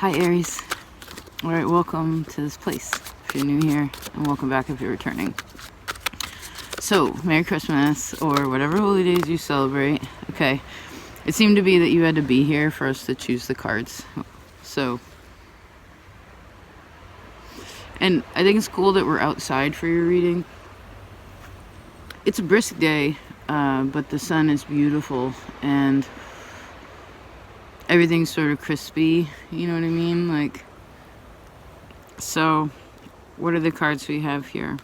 Hi Aries. Alright, welcome to this place if you're new here, and welcome back if you're returning. So, Merry Christmas, or whatever holy days you celebrate. Okay, it seemed to be that you had to be here for us to choose the cards. So, and I think it's cool that we're outside for your reading. It's a brisk day, but the sun is beautiful, and everything's sort of crispy, you know what I mean? Like, so, what are the cards we have here?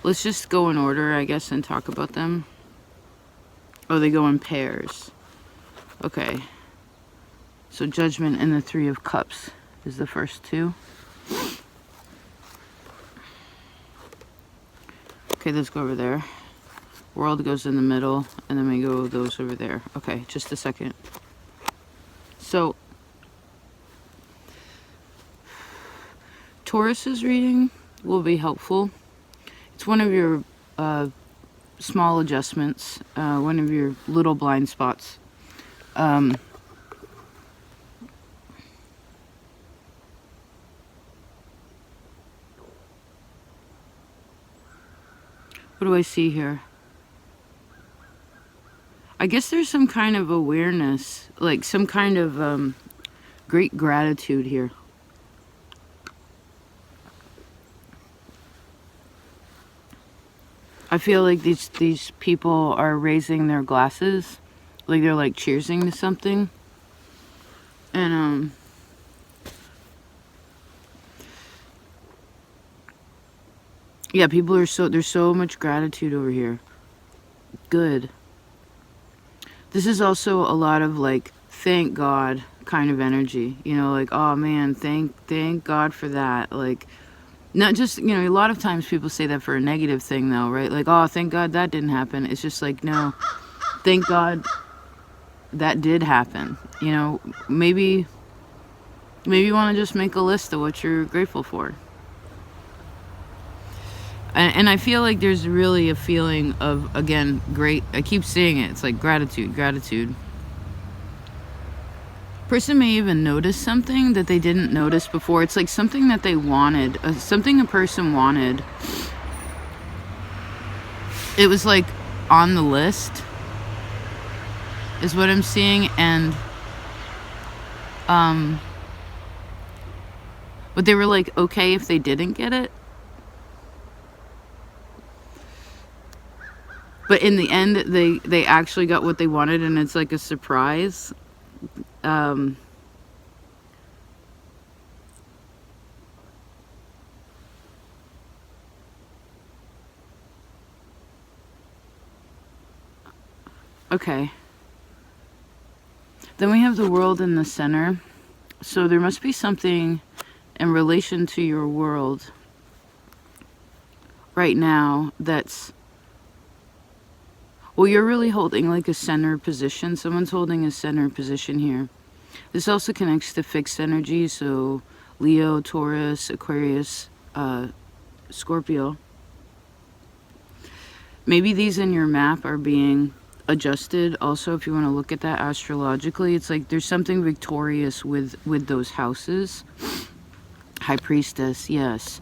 Let's just go in order, I guess, and talk about them. Oh, they go in pairs. Okay. So Judgment and the Three of Cups is the first two. Okay, let's go over there. World goes in the middle, and then we go those over there. Okay, just a second. So, Taurus's reading will be helpful. It's one of your small adjustments, one of your little blind spots. What do I see here? I guess there's some kind of awareness, like some kind of great gratitude here. I feel like these people are raising their glasses, like they're like cheersing to something. And yeah, people are there's so much gratitude over here. Good. This is also a lot of like thank God kind of energy, you know, like, oh man, thank God for that. Like, not just, you know, a lot of times people say that for a negative thing though, right? Like, oh, thank God that didn't happen. It's just like, no, thank God that did happen. You know, maybe you want to just make a list of what you're grateful for. And I feel like there's really a feeling of, again, I keep saying it, it's like gratitude. Person may even notice something that they didn't notice before. It's like something that they wanted, something a person wanted. It was like on the list, is what I'm seeing, and but they were like okay if they didn't get it. But in the end, they actually got what they wanted, and it's like a surprise. Okay. Then we have the World in the center. So there must be something in relation to your world right now that's, well, you're really holding like a center position. Someone's holding a center position here. This also connects to fixed energy, so Leo, Taurus, Aquarius, Scorpio. Maybe these in your map are being adjusted also, if you want to look at that astrologically. It's like there's something victorious with those houses. High Priestess, yes.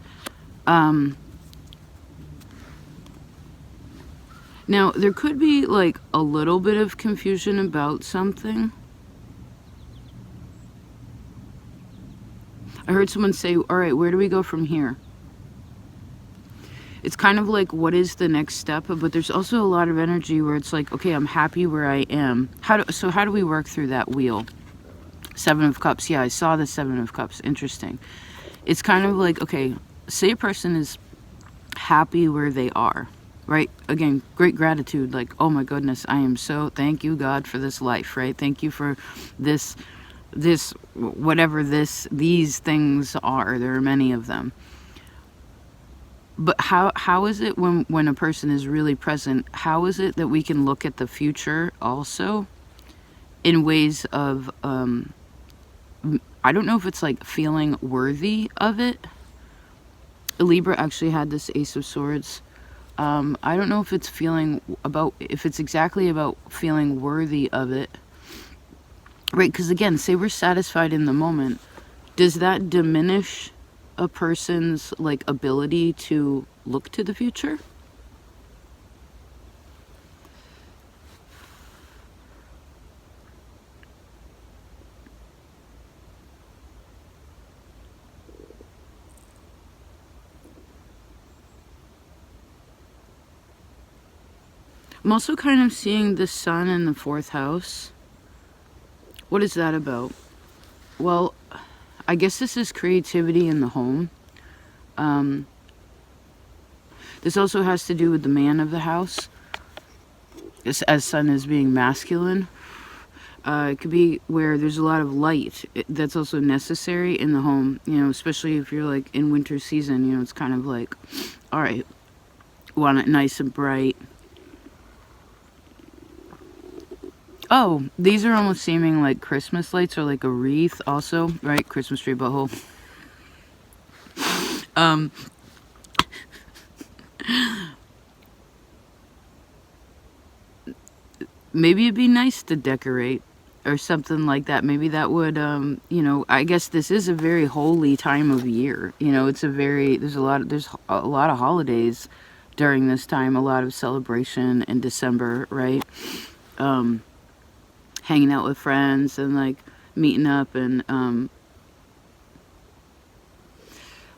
Now there could be like a little bit of confusion about something. I heard someone say, all right, where do we go from here? It's kind of like, what is the next step? But there's also a lot of energy where it's like, okay, I'm happy where I am. So how do we work through that wheel? Seven of Cups. Yeah, I saw the Seven of Cups. Interesting. It's kind of like, okay, say a person is happy where they are, right? Again, great gratitude. Like, oh my goodness, I am so, thank you God for this life, right? Thank you for this, whatever these things are. There are many of them. But how is it when a person is really present, how is it that we can look at the future also in ways of, I don't know if it's like feeling worthy of it. Libra actually had this Ace of Swords. I don't know if it's exactly about feeling worthy of it, right? Because again, say we're satisfied in the moment. Does that diminish a person's like ability to look to the future? I'm also kind of seeing the sun in the 4th house. What is that about? Well, I guess this is creativity in the home. This also has to do with the man of the house, as sun is being masculine. It could be where there's a lot of light that's also necessary in the home, you know, especially if you're like in winter season, you know, it's kind of like, all right, want it nice and bright. Oh, these are almost seeming like Christmas lights or like a wreath also, right? Christmas tree butthole. Maybe it'd be nice to decorate or something like that. Maybe that would, you know, I guess this is a very holy time of year. You know, it's a very, there's a lot of holidays during this time, a lot of celebration in December, right? Hanging out with friends and like meeting up and,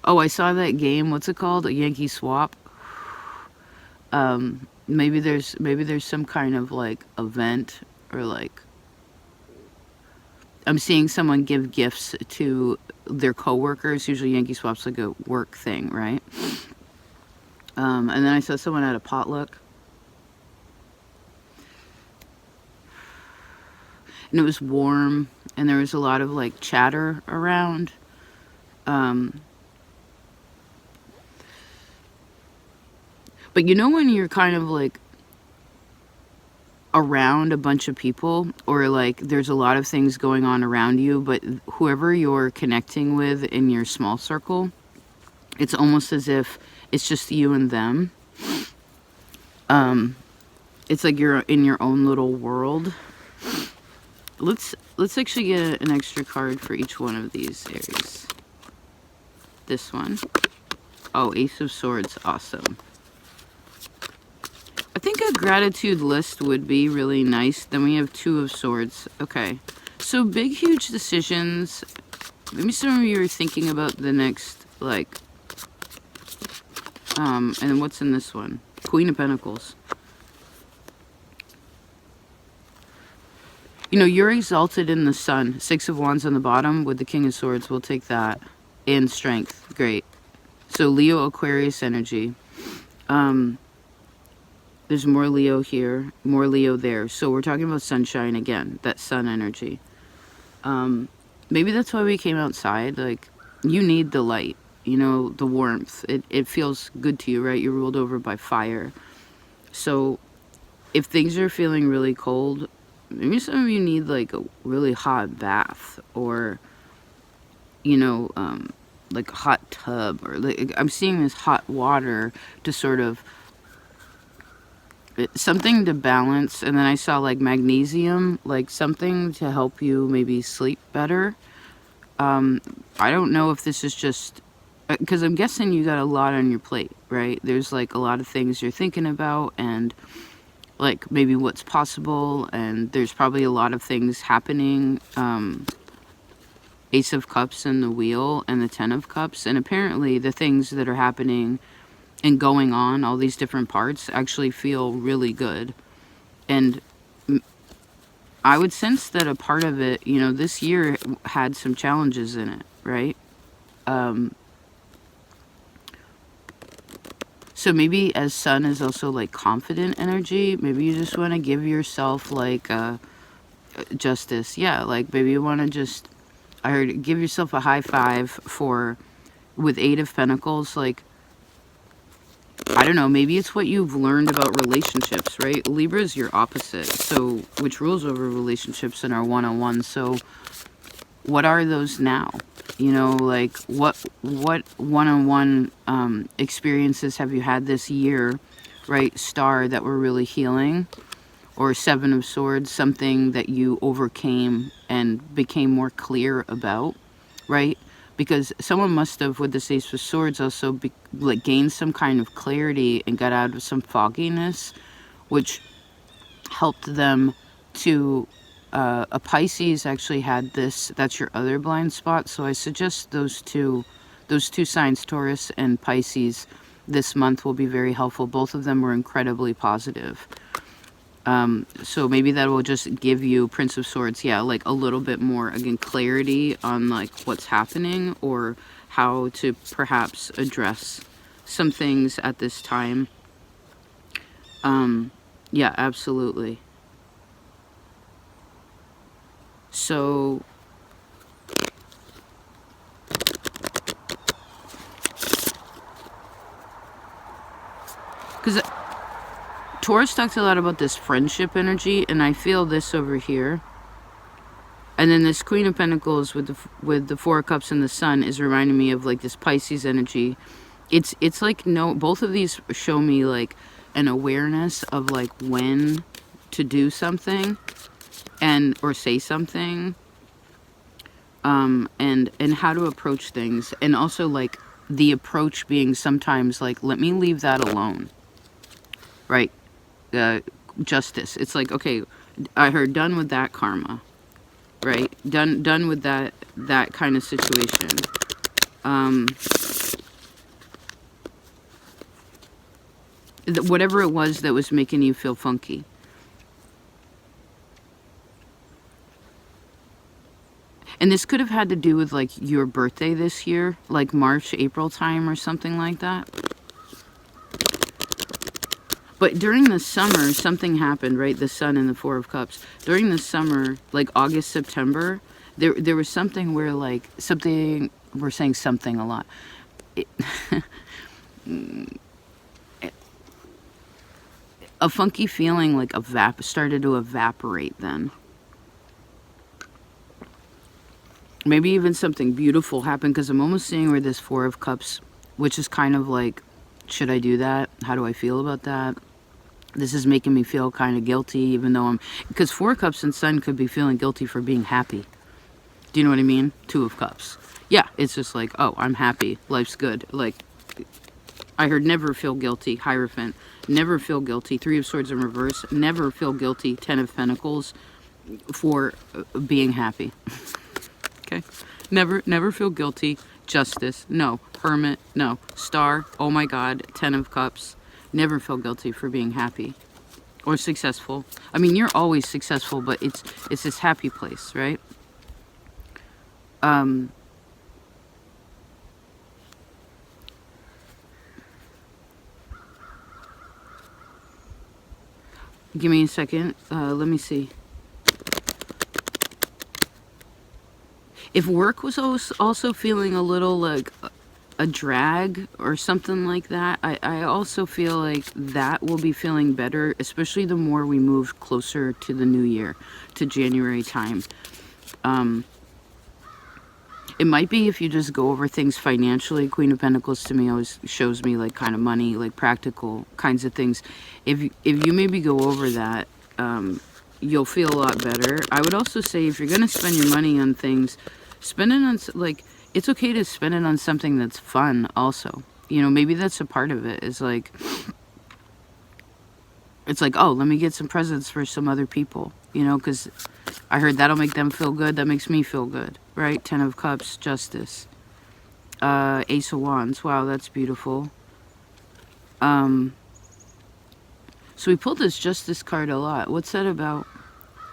oh, I saw that game. What's it called? A Yankee Swap. Maybe there's some kind of like event or like I'm seeing someone give gifts to their coworkers. Usually Yankee Swap's like a work thing, right? And then I saw someone at a potluck. And it was warm and there was a lot of like chatter around. But you know when you're kind of like around a bunch of people or like there's a lot of things going on around you, but whoever you're connecting with in your small circle, it's almost as if it's just you and them. It's like you're in your own little world. Let's actually get an extra card for each one of these, Aries. This one. Oh, Ace of Swords, awesome. I think a gratitude list would be really nice. Then we have 2 of Swords. Okay. So big, huge decisions. Maybe some of you are thinking about the next, like, and what's in this one? Queen of Pentacles. You know, you're exalted in the sun. 6 of Wands on the bottom with the King of Swords. We'll take that. And strength. Great. So Leo, Aquarius energy. There's more Leo here, more Leo there. So we're talking about sunshine again, that sun energy. Maybe that's why we came outside. Like, you need the light, you know, the warmth. It feels good to you, right? You're ruled over by fire. So if things are feeling really cold, maybe some of you need like a really hot bath or, you know, like a hot tub or like, I'm seeing this hot water to sort of something to balance. And then I saw like magnesium, like something to help you maybe sleep better. I don't know if this is just because I'm guessing you got a lot on your plate, right? There's like a lot of things you're thinking about and like maybe what's possible, and there's probably a lot of things happening. Ace of Cups and the Wheel and the 10 of Cups, and apparently the things that are happening and going on, all these different parts, actually feel really good. And I would sense that a part of it, you know, this year had some challenges in it, right? So maybe as sun is also like confident energy, maybe you just want to give yourself like justice. Yeah, like maybe you want to just, I heard, give yourself a high five for, with 8 of Pentacles, like, I don't know, maybe it's what you've learned about relationships, right? Libra is your opposite, so, which rules over relationships in our one-on-one. So what are those now? You know, like what one-on-one experiences have you had this year, right? Star, that were really healing. or Seven of Swords, something that you overcame and became more clear about, right? Because someone must have, with this Ace of Swords, also like gained some kind of clarity and got out of some fogginess, which helped them to, a Pisces actually had this, that's your other blind spot. So I suggest those two signs, Taurus and Pisces, this month will be very helpful. Both of them were incredibly positive. So maybe that will just give you, Prince of Swords, yeah, like a little bit more, again, clarity on like what's happening or how to perhaps address some things at this time. Yeah, absolutely. So because Taurus talks a lot about this friendship energy, and I feel this over here. And then this Queen of Pentacles with the Four of Cups and the Sun is reminding me of like this Pisces energy. It's like, no, both of these show me like an awareness of like when to do something and or say something, and how to approach things, and also like the approach being sometimes like, let me leave that alone, right? Justice. It's like, okay, I heard, done with that karma, right? Done with that kind of situation. Whatever it was that was making you feel funky. And this could have had to do with like your birthday this year, like March, April time or something like that. But during the summer, something happened, right? The Sun and the Four of Cups. During the summer, like August, September, there was something where like something, we're saying something a lot. A funky feeling like started to evaporate then. Maybe even something beautiful happened, because I'm almost seeing where this Four of Cups, which is kind of like, should I do that? How do I feel about that? This is making me feel kind of guilty, even though because Four of Cups and Sun could be feeling guilty for being happy. Do you know what I mean? Two of Cups. Yeah, it's just like, oh, I'm happy. Life's good. Like, I heard never feel guilty. Hierophant. Never feel guilty. Three of Swords in reverse. Never feel guilty. Ten of Pentacles for being happy. Okay? Never feel guilty. Justice. No. Hermit. No. Star. Oh my God. Ten of Cups. Never feel guilty for being happy or successful. I mean, you're always successful, but it's this happy place, right? Give me a second. Let me see. If work was also feeling a little like a drag or something like that, I also feel like that will be feeling better, especially the more we move closer to the new year, to January time. It might be if you just go over things financially. Queen of Pentacles to me always shows me like kind of money, like practical kinds of things. If you maybe go over that, you'll feel a lot better. I would also say if you're going to spend your money on things, spend it on, like, it's okay to spend it on something that's fun also. You know, maybe that's a part of it. Is like, it's like, oh, let me get some presents for some other people. You know, because I heard that'll make them feel good. That makes me feel good, right? Ten of Cups, Justice. Ace of Wands. Wow, that's beautiful. So we pulled this Justice card a lot. What's that about?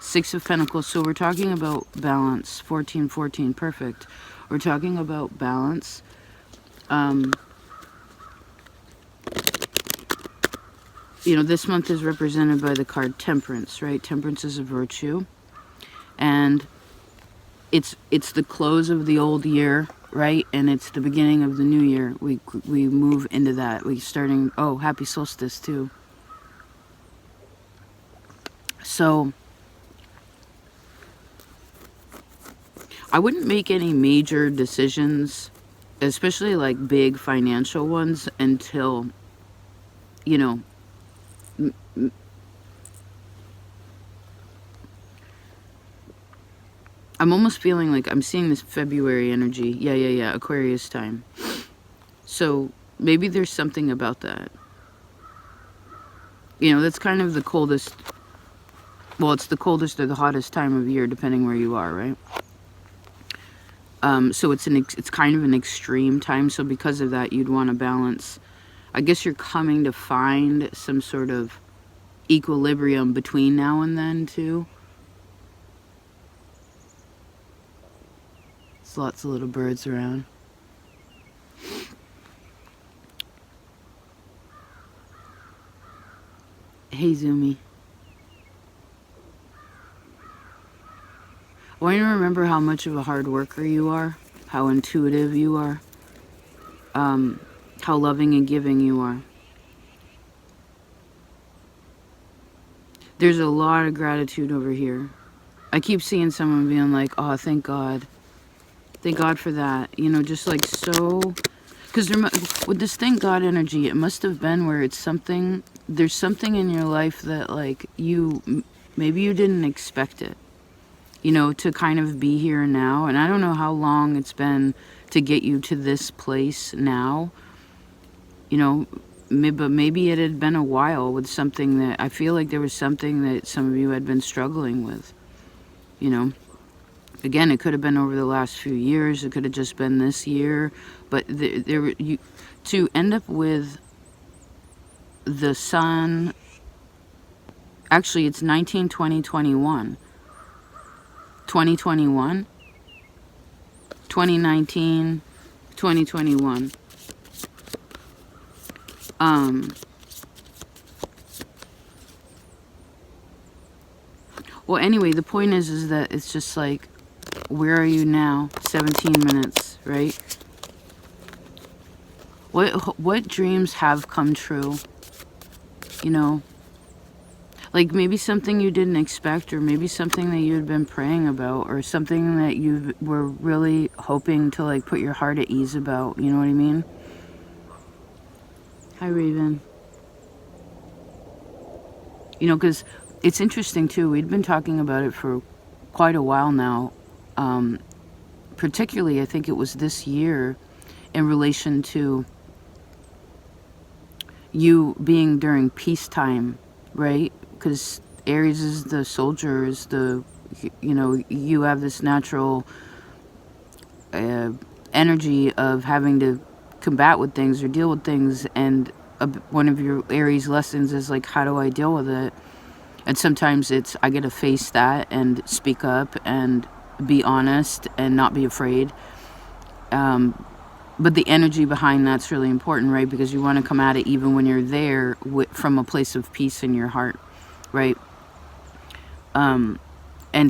Six of Pentacles. So we're talking about balance. 14, perfect. We're talking about balance. You know, this month is represented by the card Temperance, right? Temperance is a virtue. And it's the close of the old year, right? And it's the beginning of the new year. We move into that. We starting, oh, happy solstice too. So I wouldn't make any major decisions, especially like big financial ones, until, you know, I'm almost feeling like I'm seeing this February energy. Yeah, Aquarius time. So maybe there's something about that. You know, that's kind of the coldest, well, it's the coldest or the hottest time of year, depending where you are, right? So it's kind of an extreme time. So because of that, you'd want to balance. I guess you're coming to find some sort of equilibrium between now and then, too. There's lots of little birds around. Hey, Zumi. I want you to remember how much of a hard worker you are, how intuitive you are, how loving and giving you are. There's a lot of gratitude over here. I keep seeing someone being like, oh, thank God. Thank God for that. You know, just like so. Because with this thank God energy, it must have been where it's something, there's something in your life that like maybe you didn't expect it. You know, to kind of be here now. And I don't know how long it's been to get you to this place now. You know, but maybe it had been a while with something that, I feel like there was something that some of you had been struggling with. You know, again, it could have been over the last few years. It could have just been this year. But to end up with the sun, actually it's 19, 20, 21. 2021, 2019, 2021. Well, anyway, the point is that it's just like, where are you now? 17 minutes, right? What dreams have come true? You know, like maybe something you didn't expect, or maybe something that you had been praying about, or something that you were really hoping to like put your heart at ease about. You know what I mean? Hi, Raven. You know, because it's interesting too. We'd been talking about it for quite a while now. Particularly, I think it was this year in relation to you being during peacetime, right? Because Aries is the soldier, is the, you know, you have this natural energy of having to combat with things or deal with things, and one of your Aries lessons is like, how do I deal with it? And sometimes it's, I get to face that and speak up and be honest and not be afraid. But the energy behind that's really important, right? Because you want to come at it even when you're there from a place of peace in your heart, right? And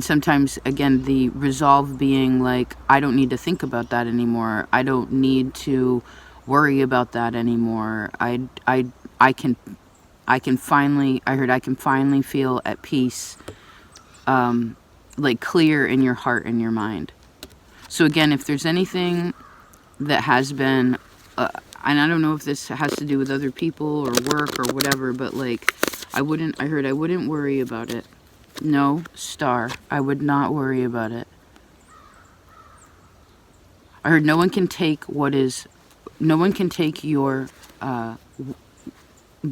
sometimes, again, the resolve being like, I don't need to think about that anymore. I don't need to worry about that anymore. I can finally feel at peace, like clear in your heart and your mind. So again, if there's anything that has been, and I don't know if this has to do with other people or work or whatever, but like, I wouldn't worry about it. No, star, I would not worry about it. I heard no one can take your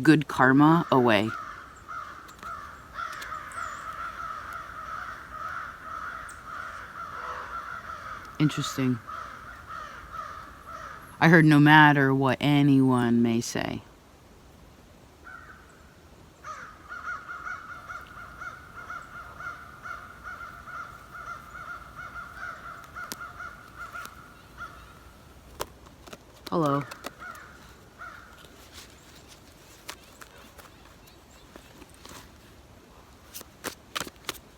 good karma away. Interesting. I heard no matter what anyone may say. Hello.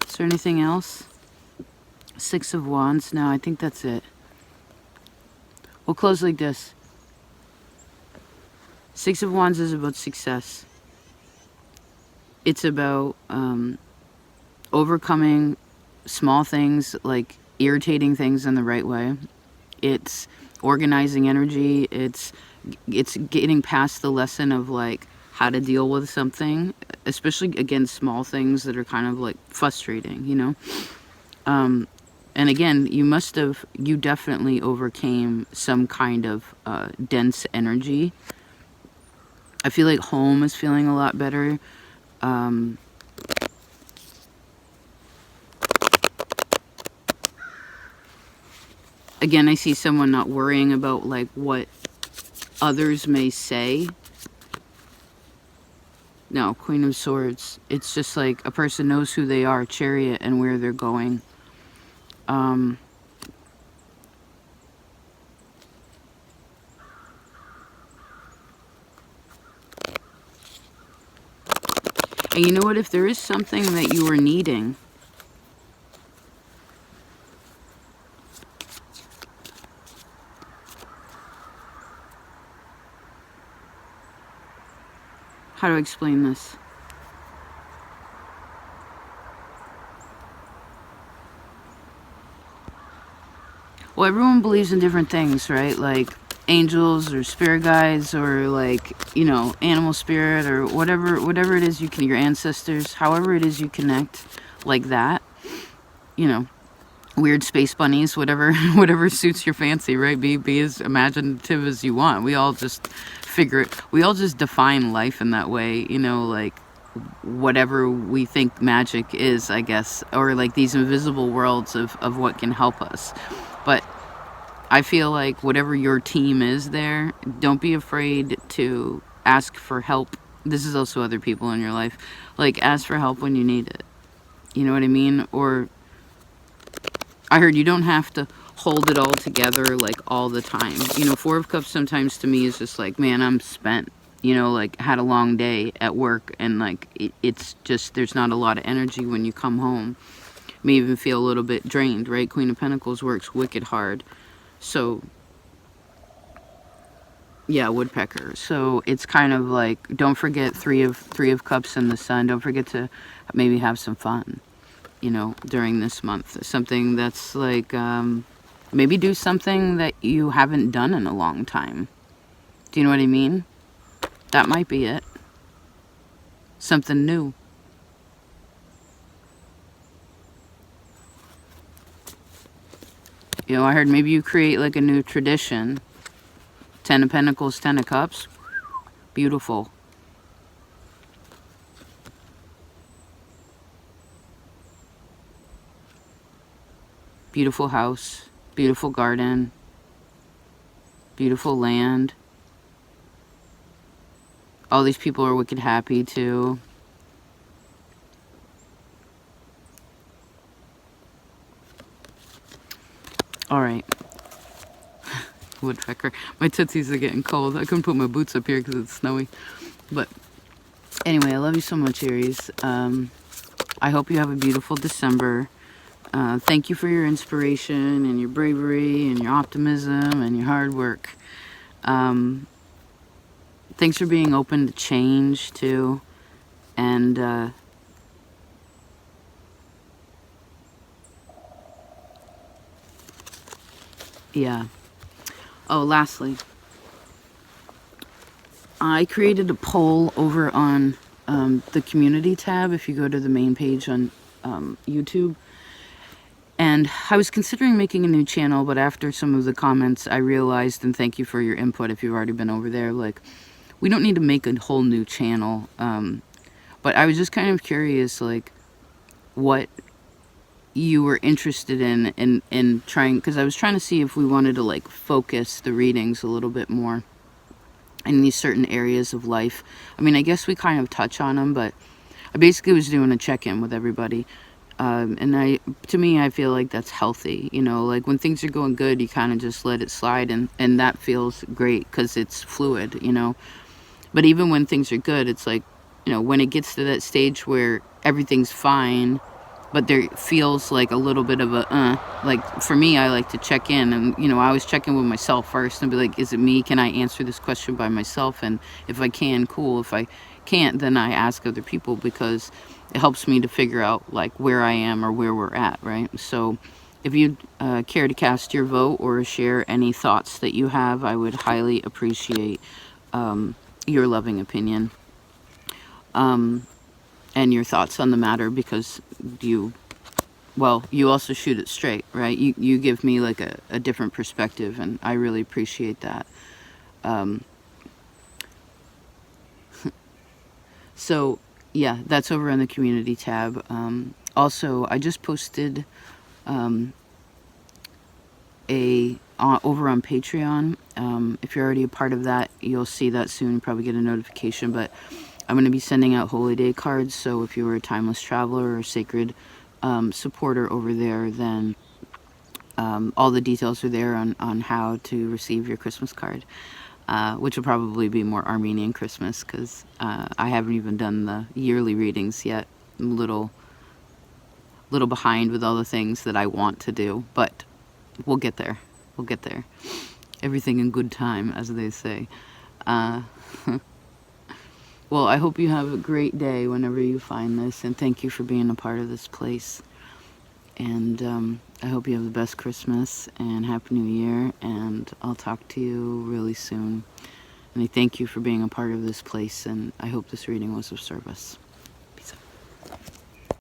Is there anything else? Six of Wands. No, I think that's it. We'll close like this. Six of Wands is about success. It's about overcoming small things, like irritating things in the right way. It's organizing energy. It's getting past the lesson of like how to deal with something, especially against small things that are kind of like frustrating, you know. And again, you definitely overcame some kind of dense energy. I feel like home is feeling a lot better. Again, I see someone not worrying about like what others may say. No, Queen of Swords. It's just like a person knows who they are, Chariot, and where they're going. And you know what? If there is something that you are needing, how do I explain this? Well, everyone believes in different things, right? Like angels or spirit guides or like, you know, animal spirit or whatever it is you can, your ancestors, however it is you connect like that, you know, weird space bunnies, whatever whatever suits your fancy, right? Be as imaginative as you want. We all just we all just define life in that way, you know, like whatever we think magic is, I guess, or like these invisible worlds of what can help us. But I feel like whatever your team is there, don't be afraid to ask for help. This is also other people in your life. Like, ask for help when you need it. You know what I mean? Or, I heard you don't have to hold it all together, like, all the time. You know, Four of Cups sometimes to me is just like, man, I'm spent. You know, like, had a long day at work, and, like, it's just, there's not a lot of energy when you come home. May even feel a little bit drained, right? Queen of Pentacles works wicked hard. So, yeah, woodpecker. So it's kind of like, don't forget three of cups in the sun. Don't forget to maybe have some fun, you know, during this month. Something that's like, maybe do something that you haven't done in a long time. Do you know what I mean? That might be it. Something new. You know, I heard maybe you create like a new tradition. 10 of Pentacles, 10 of Cups. Beautiful. Beautiful house. Beautiful garden. Beautiful land. All these people are wicked happy too. Alright. Woodpecker. My tootsies are getting cold. I couldn't put my boots up here because it's snowy. But anyway, I love you so much, Aries. I hope you have a beautiful December. Thank you for your inspiration and your bravery and your optimism and your hard work. Thanks for being open to change too. And yeah. Oh, lastly, I created a poll over on the community tab if you go to the main page on YouTube. And I was considering making a new channel, but after some of the comments, I realized, and thank you for your input if you've already been over there, like, we don't need to make a whole new channel. But I was just kind of curious, like, what you were interested in trying, because I was trying to see if we wanted to, like, focus the readings a little bit more in these certain areas of life. I mean, I guess we kind of touch on them, but I basically was doing a check-in with everybody. And to me, I feel like that's healthy, you know, like when things are going good, you kind of just let it slide, and that feels great because it's fluid, you know. But even when things are good, it's like, you know, when it gets to that stage where everything's fine, but there feels like a little bit of a, like for me, I like to check in, and, you know, I always check in with myself first and be like, is it me? Can I answer this question by myself? And if I can, cool. If I can't, then I ask other people, because it helps me to figure out like where I am or where we're at, right? So if you'd care to cast your vote or share any thoughts that you have, I would highly appreciate your loving opinion and your thoughts on the matter, because you well, you also shoot it straight, right? You give me like a different perspective, and I really appreciate that. So yeah, that's over on the community tab. Also, I just posted over on Patreon. If you're already a part of that, you'll see that soon, probably get a notification, but I'm going to be sending out Holy Day cards, so if you were a Timeless Traveler or Sacred supporter over there, then all the details are there on how to receive your Christmas card, which will probably be more Armenian Christmas, because I haven't even done the yearly readings yet. I'm a little behind with all the things that I want to do, but we'll get there. We'll get there. Everything in good time, as they say. Well, I hope you have a great day whenever you find this, and thank you for being a part of this place. And I hope you have the best Christmas and Happy New Year, and I'll talk to you really soon. And I thank you for being a part of this place, and I hope this reading was of service.